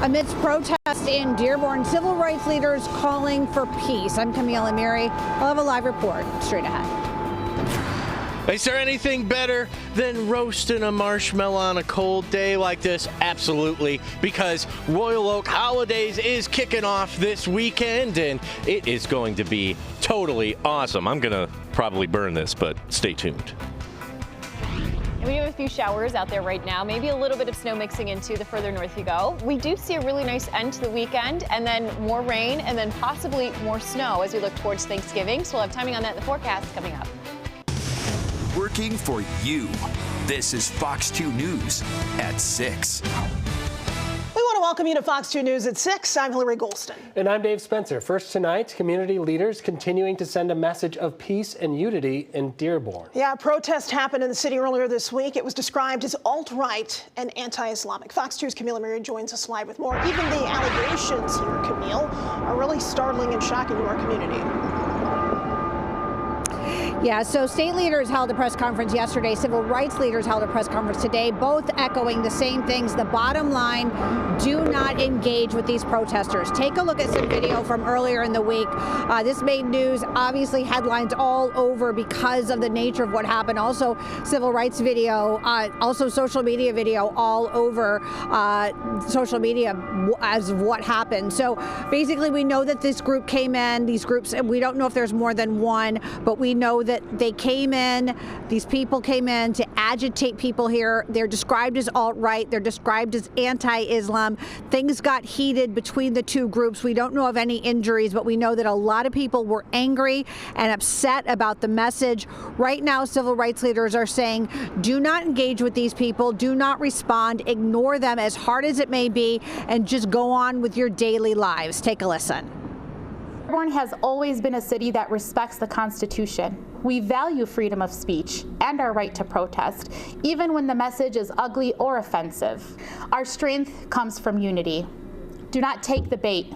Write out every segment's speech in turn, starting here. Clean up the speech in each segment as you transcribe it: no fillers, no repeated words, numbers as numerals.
Amidst protests in Dearborn, civil rights leaders calling for peace. I'm Camille Amiri. I'll have a live report straight ahead. Is there anything better than roasting a marshmallow on a cold day like this? Absolutely, because Royal Oak Holidays is kicking off this weekend, and it is going to be totally awesome. I'm going to probably burn this, but stay tuned. We have a few showers out there right now, maybe a little bit of snow mixing into the further north you go. We do see a really nice end to the weekend, and then more rain, and then possibly more snow as we look towards Thanksgiving. So we'll have timing on that in the forecast coming up. Working for you. This is Fox 2 News at 6. We want to welcome you to Fox 2 News at 6. I'm Hillary Golston. And I'm Dave Spencer. First tonight, community leaders continuing to send a message of peace and unity in Dearborn. Yeah, a protest happened in the city earlier this week. It was described as alt-right and anti-Islamic. Fox 2's Camille Amiri joins us live with more. Even the allegations here, Camille, are really startling and shocking to our community. Yeah, so state leaders held a press conference yesterday. Civil rights leaders held a press conference today, both echoing the same things. The bottom line, do not engage with these protesters. Take a look at some video from earlier in the week. This made news, obviously headlines all over because of the nature of what happened. Also, civil rights video, also social media video all over social media as of what happened. So basically, we know that this group came in, these groups, we don't know if there's more than one, but we know that they came in, these people came in to agitate people here. They're described as alt-right, they're described as anti-Islam. Things got heated between the two groups. We don't know of any injuries, but we know that a lot of people were angry and upset about the message. Right now, civil rights leaders are saying, do not engage with these people, do not respond, ignore them as hard as it may be, and just go on with your daily lives. Take a listen. Dearborn has always been a city that respects the Constitution. We value freedom of speech and our right to protest, even when the message is ugly or offensive. Our strength comes from unity. Do not take the bait.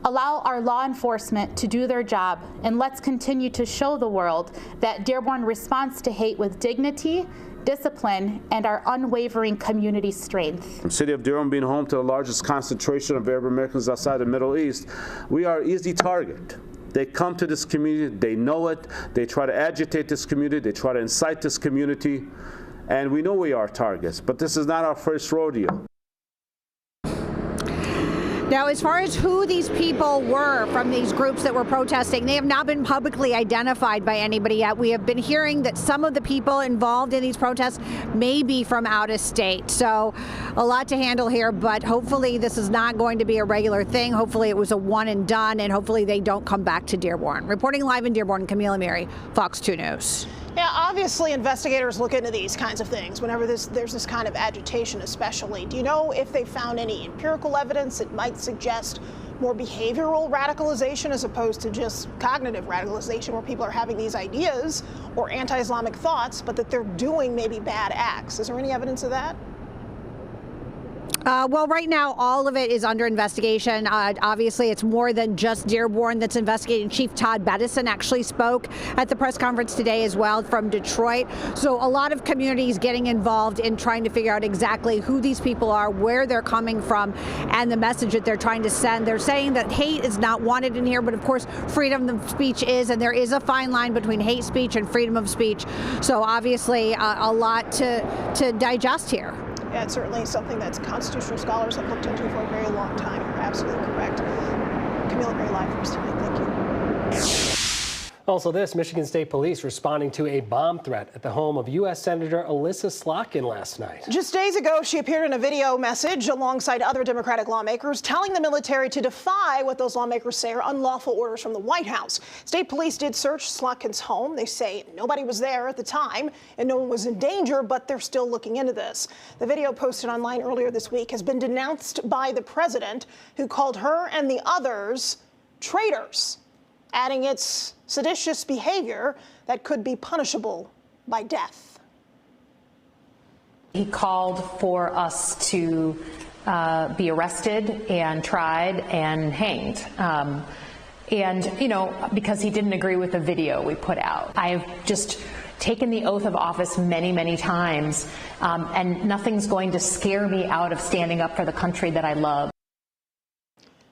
Allow our law enforcement to do their job, and let's continue to show the world that Dearborn responds to hate with dignity, discipline, and our unwavering community strength. The city of Dearborn being home to the largest concentration of Arab Americans outside the Middle East, we are an easy target. They come to this community, they know it, they try to agitate this community, they try to incite this community, and we know we are targets, but this is not our first rodeo. Now, as far as who these people were from these groups that were protesting, they have not been publicly identified by anybody yet. We have been hearing that some of the people involved in these protests may be from out of state. So a lot to handle here, but hopefully this is not going to be a regular thing. Hopefully it was a one and done, and hopefully they don't come back to Dearborn. Reporting live in Dearborn, Camille Amiri, Fox 2 News. Yeah, obviously investigators look into these kinds of things whenever there's this kind of agitation especially. Do you know if they found any empirical evidence that might suggest more behavioral radicalization as opposed to just cognitive radicalization where people are having these ideas or anti-Islamic thoughts, but that they're doing maybe bad acts? Is there any evidence of that? Well, right now, all of it is under investigation. Obviously, it's more than just Dearborn that's investigating. Chief Todd Bettison actually spoke at the press conference today as well from Detroit. So a lot of communities getting involved in trying to figure out exactly who these people are, where they're coming from, and the message that they're trying to send. They're saying that hate is not wanted in here, but of course, freedom of speech is, and there is a fine line between hate speech and freedom of speech. So obviously, a lot to digest here. Yeah, it's certainly something that constitutional scholars have looked into for a very long time. You're absolutely correct. Camille, very live for us tonight. Thank you. Also this, Michigan State Police responding to a bomb threat at the home of U.S. Senator Elissa Slotkin last night. Just days ago, she appeared in a video message alongside other Democratic lawmakers telling the military to defy what those lawmakers say are unlawful orders from the White House. State police did search Slotkin's home. They say nobody was there at the time and no one was in danger, but they're still looking into this. The video posted online earlier this week has been denounced by the president, who called her and the others traitors, adding it's seditious behavior that could be punishable by death. He called for us to be arrested and tried and hanged. And, you know, because he didn't agree with the video we put out. I've just taken the oath of office many, many times, and nothing's going to scare me out of standing up for the country that I love.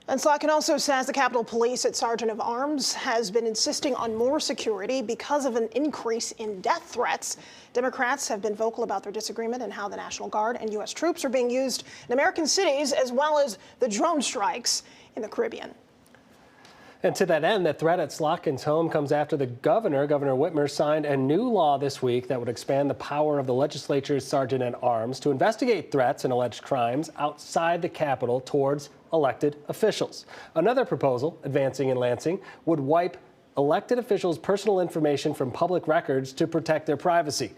And Slotkin also says the Capitol Police at Sergeant of Arms has been insisting on more security because of an increase in death threats. Democrats have been vocal about their disagreement and how the National Guard and U.S. troops are being used in American cities, as well as the drone strikes in the Caribbean. And to that end, the threat at Slotkin's home comes after the Governor Whitmer, signed a new law this week that would expand the power of the legislature's Sergeant at Arms to investigate threats and alleged crimes outside the Capitol towards elected officials. Another proposal, advancing in Lansing, would wipe elected officials' personal information from public records to protect their privacy.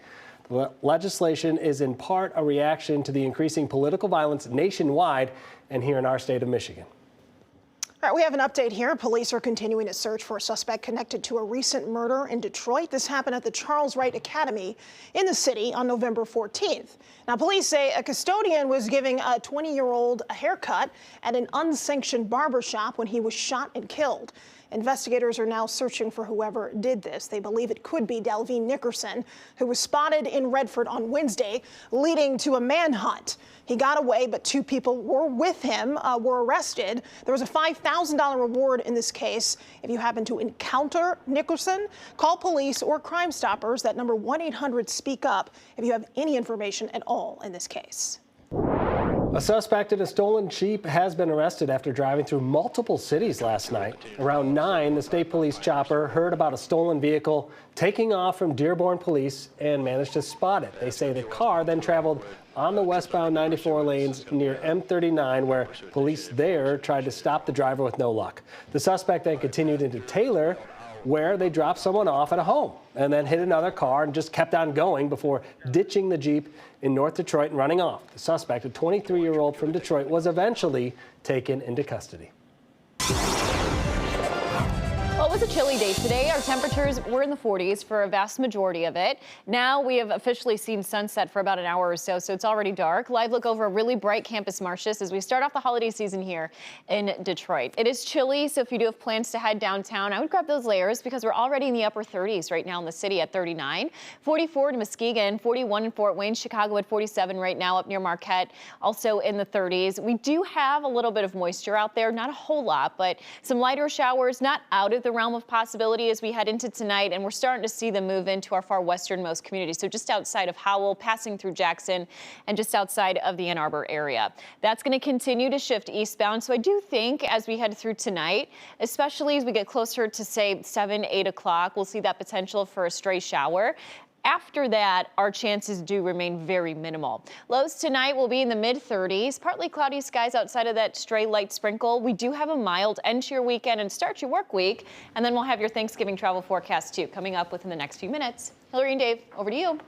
The legislation is in part a reaction to the increasing political violence nationwide and here in our state of Michigan. All right, we have an update here. Police are continuing a search for a suspect connected to a recent murder in Detroit. This happened at the Charles Wright Academy in the city on November 14th. Now, police say a custodian was giving a 20-year-old a haircut at an unsanctioned barbershop when he was shot and killed. Investigators are now searching for whoever did this. They believe it could be Delvine Nickerson, who was spotted in Redford on Wednesday, leading to a manhunt. He got away, but two people were with him, were arrested. There was a $5,000 reward in this case. If you happen to encounter Nickerson, call police or Crime Stoppers. That number 1-800-SPEAK-UP if you have any information at all in this case. A suspect in a stolen Jeep has been arrested after driving through multiple cities last night. Around 9, the state police chopper heard about a stolen vehicle taking off from Dearborn police and managed to spot it. They say the car then traveled on the westbound 94 lanes near M39, where police there tried to stop the driver with no luck. The suspect then continued into Taylor, where they dropped someone off at a home and then hit another car and just kept on going before ditching the Jeep in North Detroit and running off. The suspect, a 23-year-old from Detroit, was eventually taken into custody. Well, it was a chilly day today. Our temperatures were in the 40s for a vast majority of it. Now we have officially seen sunset for about an hour or so, so it's already dark. Live look over a really bright Campus Martius as we start off the holiday season here in Detroit. It is chilly, so if you do have plans to head downtown, I would grab those layers because we're already in the upper 30s right now in the city at 39. 44 in Muskegon, 41 in Fort Wayne, Chicago at 47 right now up near Marquette, also in the 30s. We do have a little bit of moisture out there, not a whole lot, but some lighter showers, not out of the realm of possibility as we head into tonight, and we're starting to see them move into our far westernmost communities. So just outside of Howell, passing through Jackson, and just outside of the Ann Arbor area. That's going to continue to shift eastbound. So I do think as we head through tonight, especially as we get closer to say 7, 8 o'clock, we'll see that potential for a stray shower. After that, our chances do remain very minimal. Lows tonight will be in the mid-30s, partly cloudy skies outside of that stray light sprinkle. We do have a mild end to your weekend and start your work week, and then we'll have your Thanksgiving travel forecast too coming up within the next few minutes. Hillary and Dave, over to you.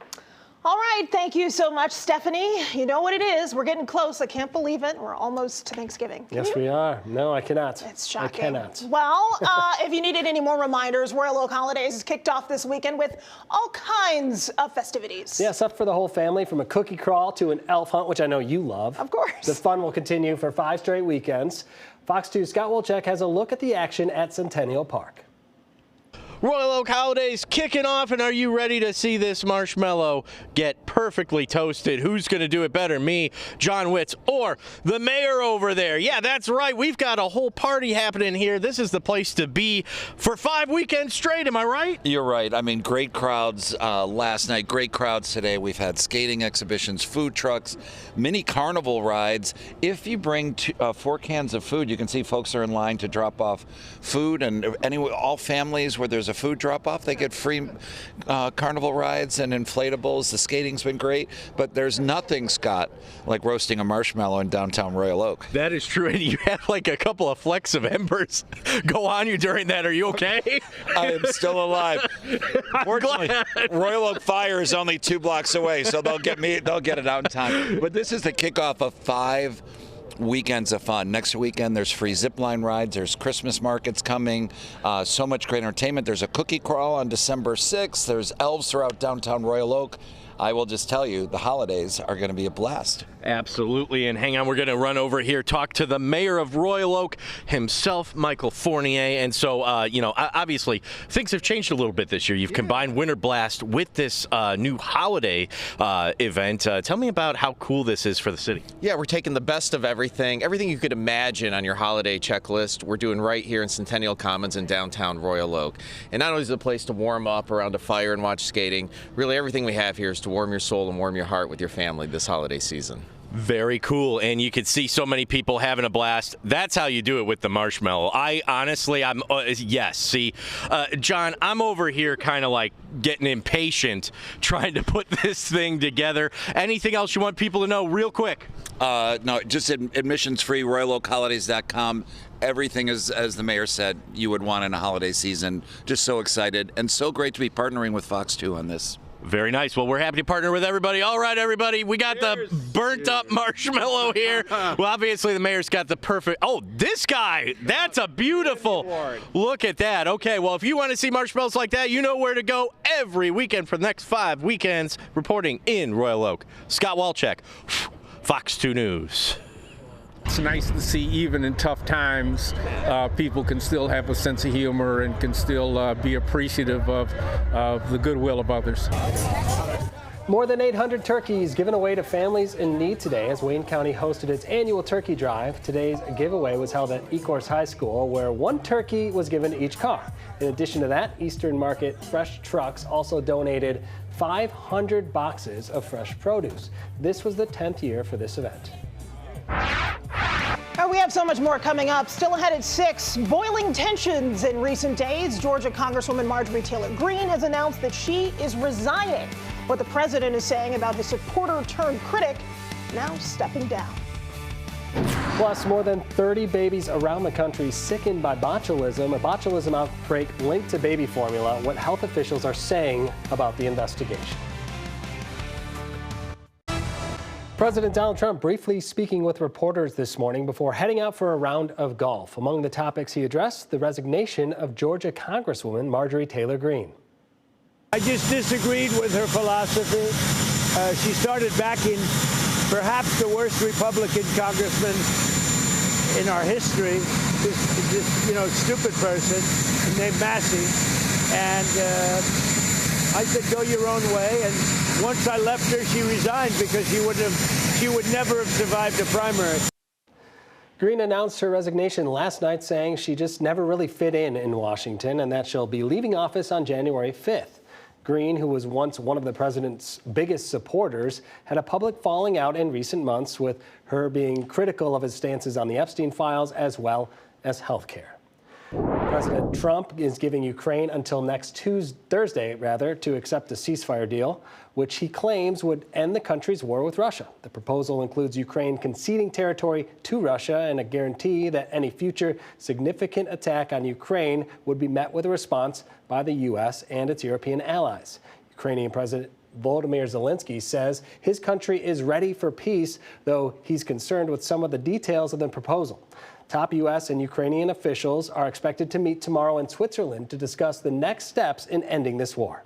All right, thank you so much, Stephanie. You know what it is. We're getting close. I can't believe it. We're almost to Thanksgiving. Yes, we are. No, I cannot. It's shocking. I cannot. Well, if you needed any more reminders, Royal Oak Holidays is kicked off this weekend with all kinds of festivities. Yeah, stuff for the whole family, from a cookie crawl to an elf hunt, which I know you love. Of course. The fun will continue for 5 straight weekends. Fox 2's Scott Wolchek has a look at the action at Centennial Park. Royal Oak Holidays kicking off, and are you ready to see this marshmallow get perfectly toasted? Who's going to do it better, me, John Witz, or the mayor over there? Yeah, that's right. We've got a whole party happening here. This is the place to be for 5 weekends straight. Am I right? You're right. I mean, great crowds last night, great crowds today. We've had skating exhibitions, food trucks, mini carnival rides. If you bring 4 cans of food, you can see folks are in line to drop off food, and all families where there's a food drop-off, they get free carnival rides and inflatables. The skating's been great, but there's nothing, Scott, like roasting a marshmallow in downtown Royal Oak. That is true, and you had like a couple of flecks of embers go on you during that. Are you okay? I am still alive. Fortunately, Royal Oak Fire is only 2 blocks away, so they'll get it out in time. But this is the kickoff of 5 weekends of fun. Next weekend there's free zipline rides, there's Christmas markets coming, so much great entertainment. There's a cookie crawl on December 6th, there's elves throughout downtown Royal Oak. I will just tell you, the holidays are going to be a blast. Absolutely. And hang on, we're going to run over here, talk to the mayor of Royal Oak himself, Michael Fournier. And so, obviously, things have changed a little bit this year. You've combined Winter Blast with this new holiday event. Tell me about how cool this is for the city. Yeah, we're taking the best of everything you could imagine on your holiday checklist. We're doing right here in Centennial Commons in downtown Royal Oak. And not only is it a place to warm up around a fire and watch skating, really everything we have here is to warm your soul and warm your heart with your family this holiday season. Very cool, and you could see so many people having a blast. That's how you do it with the marshmallow. Yes. See, John, I'm over here kind of like getting impatient trying to put this thing together. Anything else you want people to know real quick? No, just admissions free, RoyalOakHolidays.com. Everything is, as the mayor said, you would want in a holiday season. Just so excited and so great to be partnering with Fox 2 on this. Very nice. Well, we're happy to partner with everybody. All right, everybody, we got the burnt up marshmallow here. Well, obviously, the mayor's got the perfect. Oh, this guy. That's a beautiful. Look at that. Okay, well, if you want to see marshmallows like that, you know where to go every weekend for the next 5 weekends. Reporting in Royal Oak, Scott Walczak, Fox 2 News. It's nice to see, even in tough times, people can still have a sense of humor and can still be appreciative of the goodwill of others. More than 800 turkeys given away to families in need today as Wayne County hosted its annual turkey drive. Today's giveaway was held at Ecorse High School, where 1 turkey was given to each car. In addition to that, Eastern Market Fresh Trucks also donated 500 boxes of fresh produce. This was the 10th year for this event. We have so much more coming up. Still ahead at 6, boiling tensions in recent days. Georgia Congresswoman Marjorie Taylor Greene has announced that she is resigning. What the president is saying about his supporter turned critic now stepping down. Plus, more than 30 babies around the country sickened by botulism, a botulism outbreak linked to baby formula. What health officials are saying about the investigation. President Donald Trump briefly speaking with reporters this morning before heading out for a round of golf. Among the topics he addressed, the resignation of Georgia Congresswoman Marjorie Taylor Greene. I just disagreed with her philosophy. She started backing perhaps the worst Republican congressman in our history, this stupid person named Massey. And I said, go your own way. And once I left her, she resigned because she would never have survived a primary. Greene announced her resignation last night, saying she just never really fit in Washington and that she'll be leaving office on January 5th. Greene, who was once one of the president's biggest supporters, had a public falling out in recent months, with her being critical of his stances on the Epstein files as well as health care. President Trump is giving Ukraine until next Thursday to accept a ceasefire deal, which he claims would end the country's war with Russia. The proposal includes Ukraine conceding territory to Russia and a guarantee that any future significant attack on Ukraine would be met with a response by the U.S. and its European allies. Ukrainian President Volodymyr Zelensky says his country is ready for peace, though he's concerned with some of the details of the proposal. Top U.S. and Ukrainian officials are expected to meet tomorrow in Switzerland to discuss the next steps in ending this war.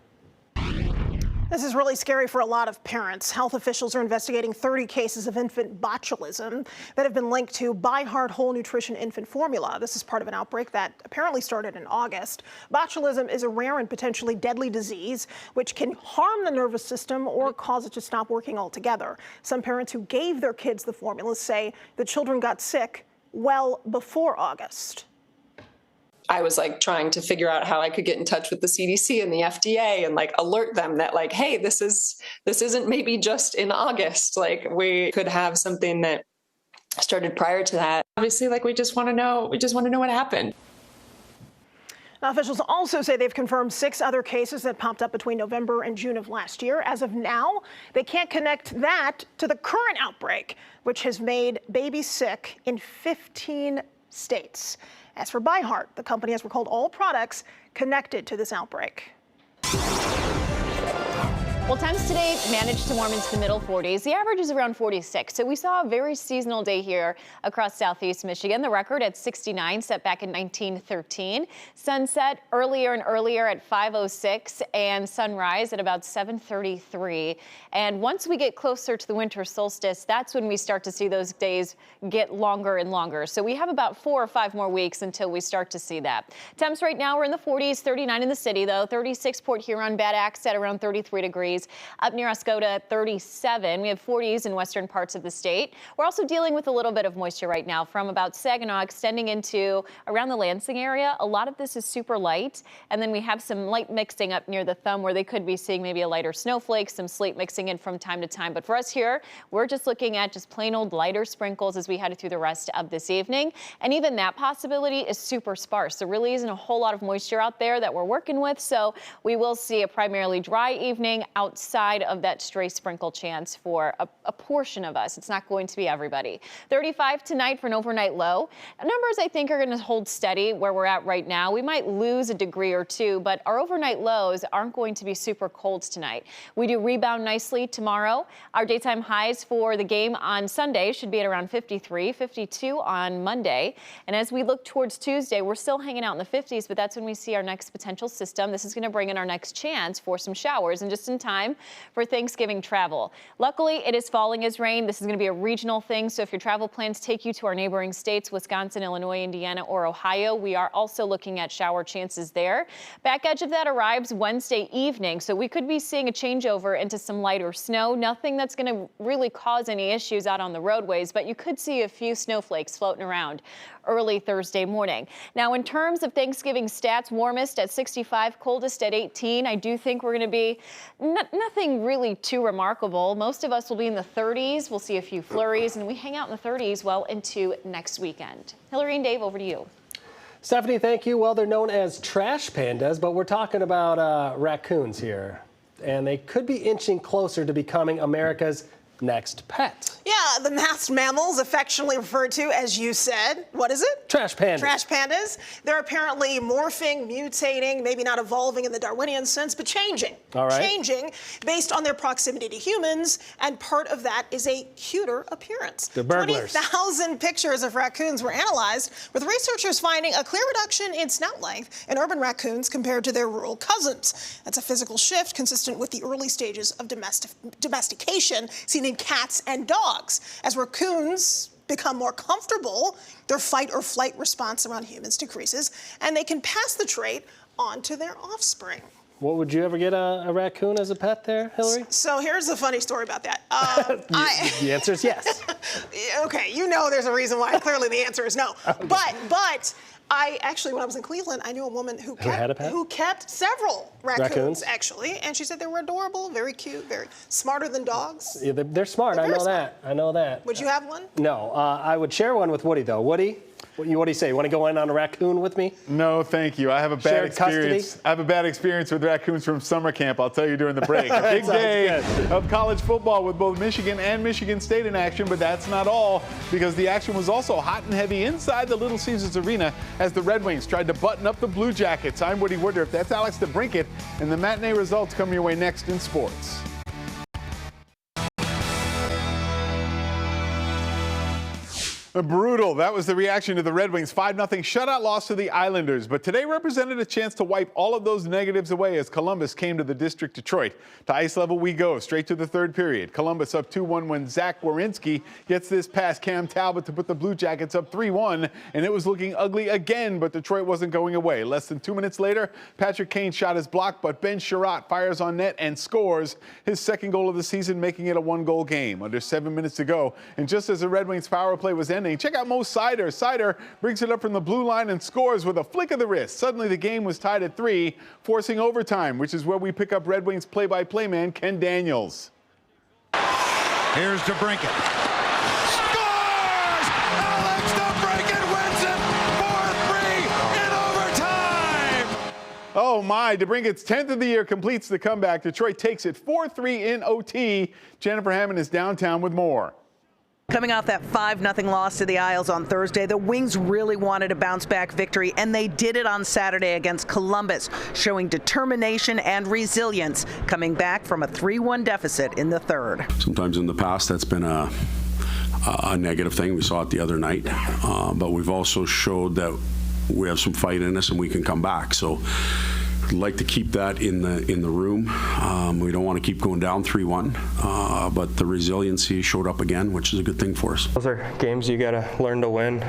This is really scary for a lot of parents. Health officials are investigating 30 cases of infant botulism that have been linked to By Heart Whole Nutrition infant formula. This is part of an outbreak that apparently started in August. Botulism is a rare and potentially deadly disease which can harm the nervous system or cause it to stop working altogether. Some parents who gave their kids the formula say the children got sick well before August. I was trying to figure out how I could get in touch with the CDC and the FDA and alert them that hey, this isn't maybe just in August. We could have something that started prior to that. Obviously, we just want to know what happened. Now, officials also say they've confirmed 6 other cases that popped up between November and June of last year. As of now, they can't connect that to the current outbreak, which has made babies sick in 15 states. As for By Heart, the company has recalled all products connected to this outbreak. Well, temps today managed to warm into the middle 40s. The average is around 46. So we saw a very seasonal day here across southeast Michigan. The record at 69 set back in 1913. Sunset earlier and earlier at 5:06 and sunrise at about 7:33. And once we get closer to the winter solstice, that's when we start to see those days get longer and longer. So we have about 4 or 5 more weeks until we start to see that. Temps right now are in the 40s, 39 in the city though, 36 Port Huron, Bad Axe at around 33 degrees. Up near Oscoda, 37. We have 40s in western parts of the state. We're also dealing with a little bit of moisture right now from about Saginaw extending into around the Lansing area. A lot of this is super light. And then we have some light mixing up near the thumb where they could be seeing maybe a lighter snowflake, some sleet mixing in from time to time. But for us here, we're just looking at just plain old lighter sprinkles as we head through the rest of this evening. And even that possibility is super sparse. There really isn't a whole lot of moisture out there that we're working with. So we will see a primarily dry evening outside of that stray sprinkle chance for a portion of us. It's not going to be everybody. 35 tonight for an overnight low. Numbers I think are going to hold steady where we're at right now. We might lose a degree or two, but our overnight lows aren't going to be super cold tonight. We do rebound nicely tomorrow. Our daytime highs for the game on Sunday should be at around 53, 52 on Monday. And as we look towards Tuesday, we're still hanging out in the 50s, but that's when we see our next potential system. This is going to bring in our next chance for some showers and just in time for Thanksgiving travel. Luckily, it is falling as rain. This is going to be a regional thing, so if your travel plans take you to our neighboring states, Wisconsin, Illinois, Indiana, or Ohio, we are also looking at shower chances there. Back edge of that arrives Wednesday evening, so we could be seeing a changeover into some lighter snow. Nothing that's going to really cause any issues out on the roadways, but you could see a few snowflakes floating around early Thursday morning. Now, in terms of Thanksgiving stats, warmest at 65, coldest at 18. I do think we're going to be nothing really too remarkable. Most of us will be in the 30s. We'll see a few flurries, and we hang out in the 30s well into next weekend. Hillary and Dave, over to you. Stephanie, thank you. Well, they're known as trash pandas, but we're talking about raccoons here, and they could be inching closer to becoming America's next pet. Yeah, the masked mammals, affectionately referred to, as you said. What is it? Trash pandas. Trash pandas. They're apparently morphing, mutating, maybe not evolving in the Darwinian sense, but changing. All right. Changing based on their proximity to humans, and part of that is a cuter appearance. The burglars. 20,000 pictures of raccoons were analyzed, with researchers finding a clear reduction in snout length in urban raccoons compared to their rural cousins. That's a physical shift consistent with the early stages of domestication seen in cats and dogs. As raccoons become more comfortable, their fight or flight response around humans decreases, and they can pass the trait on to their offspring. What, would you ever get a raccoon as a pet there, Hillary? So here's the funny story about that. The answer is yes. Okay, you know there's a reason why. Clearly the answer is no. Okay. But I actually, when I was in Cleveland, I knew a woman who kept several raccoons, actually, and she said they were adorable, very cute, very smarter than dogs. Yeah, they're smart. I know that. I know that. Would you have one? No, I would share one with Woody, though. Woody, what do you say? You want to go in on a raccoon with me? No, thank you. I have a bad experience. I have a bad experience with raccoons from summer camp. I'll tell you during the break. A big day of college football with both Michigan and Michigan State in action, but that's not all, because the action was also hot and heavy inside the Little Caesars Arena as the Red Wings tried to button up the Blue Jackets. I'm Woody Woodruff. That's Alex DeBrincat, and the matinee results come your way next in sports. Brutal. That was the reaction to the Red Wings' 5-0 shutout loss to the Islanders. But today represented a chance to wipe all of those negatives away as Columbus came to the District Detroit. To ice level we go, straight to the third period. Columbus up 2-1 when Zach Werenski gets this past Cam Talbot to put the Blue Jackets up 3-1. And it was looking ugly again, but Detroit wasn't going away. Less than 2 minutes later, Patrick Kane shot his block, but Ben Sherratt fires on net and scores his second goal of the season, making it a 1-goal game. Under 7 minutes to go, and just as the Red Wings power play was ending, check out Mo Sider. Sider brings it up from the blue line and scores with a flick of the wrist. Suddenly the game was tied at 3, forcing overtime, which is where we pick up Red Wings play-by-play man Ken Daniels. Here's DeBrincat. Scores! Alex DeBrincat wins it 4-3 in overtime! Oh my, DeBrincat's 10th of the year completes the comeback. Detroit takes it 4-3 in OT. Jennifer Hammond is downtown with more. Coming off that 5-0 loss to the Isles on Thursday, the Wings really wanted a bounce-back victory, and they did it on Saturday against Columbus, showing determination and resilience, coming back from a 3-1 deficit in the third. Sometimes in the past, that's been a negative thing. We saw it the other night, but we've also showed that we have some fight in us and we can come back. So I'd like to keep that in the room. We don't want to keep going down 3-1, but the resiliency showed up again, which is a good thing for us. Those are games you got to learn to win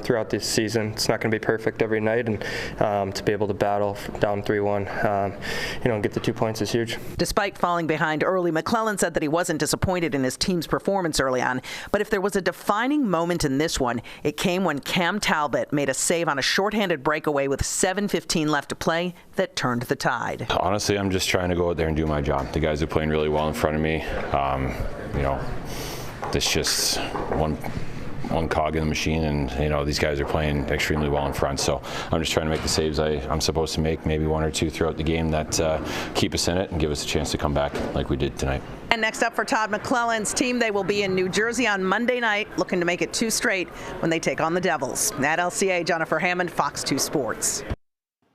throughout this season. It's not going to be perfect every night, and to be able to battle down 3-1, and get the 2 points is huge. Despite falling behind early, McClellan said that he wasn't disappointed in his team's performance early on, but if there was a defining moment in this one, it came when Cam Talbot made a save on a shorthanded breakaway with 7:15 left to play that turned the tide. Honestly, I'm just trying to go out there and do my job. The guys are playing really well in front of me. This just one cog in the machine, and these guys are playing extremely well in front. So I'm just trying to make the saves I'm supposed to make, maybe 1 or 2 throughout the game that keep us in it and give us a chance to come back like we did tonight. And next up for Todd McClellan's team, they will be in New Jersey on Monday night, looking to make it 2 straight when they take on the Devils. At LCA, Jennifer Hammond, Fox 2 Sports.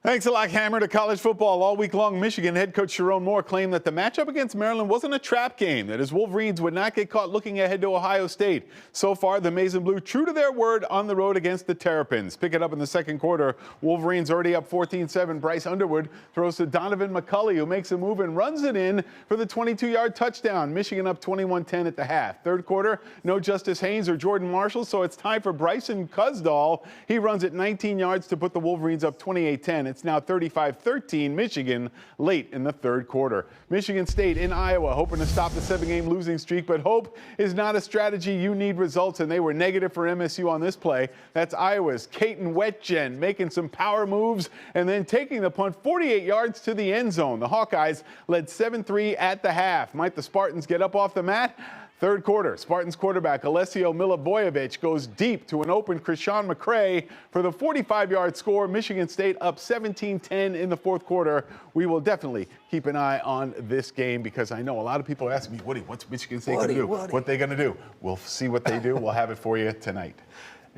Thanks a lot, Hammer. To college football all week long, Michigan head coach Sharon Moore claimed that the matchup against Maryland wasn't a trap game, that his Wolverines would not get caught looking ahead to Ohio State. So far, the Maize and Blue true to their word on the road against the Terrapins. Pick it up in the second quarter. Wolverines already up 14-7. Bryce Underwood throws to Donovan McCulley, who makes a move and runs it in for the 22-yard touchdown. Michigan up 21-10 at the half. Third quarter, no Justice Haynes or Jordan Marshall, so it's time for Bryson Cusdahl. He runs it 19 yards to put the Wolverines up 28-10. It's now 35-13 Michigan late in the third quarter. Michigan State in Iowa hoping to stop the 7-game losing streak, but hope is not a strategy. You need results, and they were negative for MSU on this play. That's Iowa's Caton Wetjen making some power moves and then taking the punt 48 yards to the end zone. The Hawkeyes led 7-3 at the half. Might the Spartans get up off the mat? Third quarter, Spartans quarterback Alessio Milivojevic goes deep to an open Krishan McCray for the 45-yard score. Michigan State up 17-10 in the fourth quarter. We will definitely keep an eye on this game because I know a lot of people are asking me, Woody, what's Michigan State going to do? What they going to do? We'll see what they do. We'll have it for you tonight.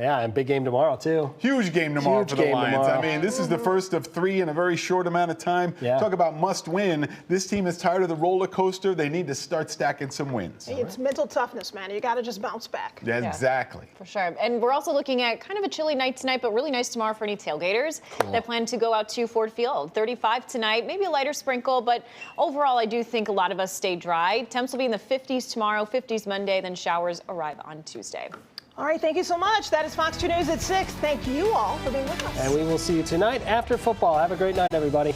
Yeah, and big game tomorrow, too. Huge game tomorrow for the Lions. I mean, this is the first of 3 in a very short amount of time. Yeah. Talk about must win. This team is tired of the roller coaster. They need to start stacking some wins. It's mental toughness, man. You got to just bounce back. Yeah, exactly. For sure. And we're also looking at kind of a chilly night tonight, but really nice tomorrow for any tailgaters that plan to go out to Ford Field. 35 tonight, maybe a lighter sprinkle, but overall, I do think a lot of us stay dry. Temps will be in the 50s tomorrow, 50s Monday, then showers arrive on Tuesday. All right, thank you so much. That is Fox 2 News at 6. Thank you all for being with us. And we will see you tonight after football. Have a great night, everybody.